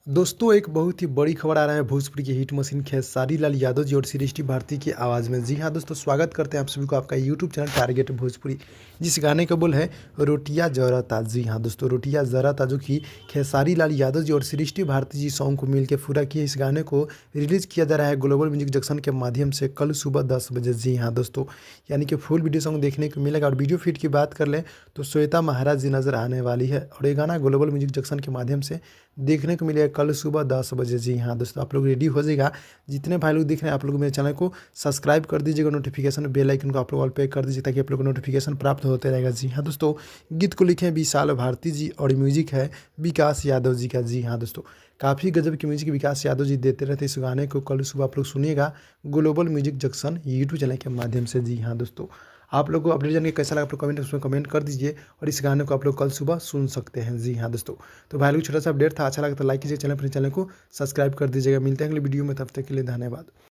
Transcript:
दोस्तों एक बहुत ही बड़ी खबर आ रहा है भोजपुरी की हिट मशीन खेसारी लाल यादव जी और सृष्टि भारती की आवाज़ में। जी हाँ दोस्तों, स्वागत करते हैं आप सभी को आपका यूट्यूब चैनल टारगेट भोजपुरी। जिस गाने का बोल है रोटियां जरता। जी हाँ दोस्तों, रोटियां जरता जो कि खेसारी लाल यादव जी और सृष्टि भारती जी सॉन्ग को मिलकर पूरा किए। इस गाने को रिलीज़ किया जा रहा है ग्लोबल म्यूजिक जंक्शन के माध्यम से कल सुबह 10 बजे। जी हाँ दोस्तों, यानी कि फुल वीडियो सॉन्ग देखने को मिलेगा। और वीडियो फीड की बात कर लें तो श्वेता महाराज जी नज़र आने वाली है और ये गाना ग्लोबल म्यूजिक जंक्शन के माध्यम से देखने को मिलेगा कल सुबह 10 बजे। जी हाँ दोस्तों, आप लोग रेडी हो जाएगा। जितने भाई लोग दिख रहे हैं आप लोग मेरे चैनल को सब्सक्राइब कर दीजिएगा, नोटिफिकेशन बेल आइकन को आप लोग ऑल पे कर दीजिए ताकि आप लोग को नोटिफिकेशन प्राप्त होते रहेगा। जी हाँ दोस्तों, गीत को लिखे हैं विशाल भारती जी और म्यूजिक है विकास यादव जी का। जी हाँ दोस्तों, काफ़ी गजब की म्यूजिक विकास यादव जी देते रहते। इस गाने को कल सुबह आप लोग सुनिएगा global music junction YouTube channel के माध्यम से। जी हाँ दोस्तों, आप लोग को अपडेट जान के कैसा लगा आप लोग कमेंट उसमें कमेंट कर दीजिए और इस गाने को आप लोग कल सुबह सुन सकते हैं। जी हाँ दोस्तों, तो भाई लोग छोटा सा अपडेट था, अच्छा लगा तो लाइक कीजिए, चैनल को सब्सक्राइब कर दीजिएगा। मिलते हैं अगले वीडियो में, तब तक के लिए धन्यवाद।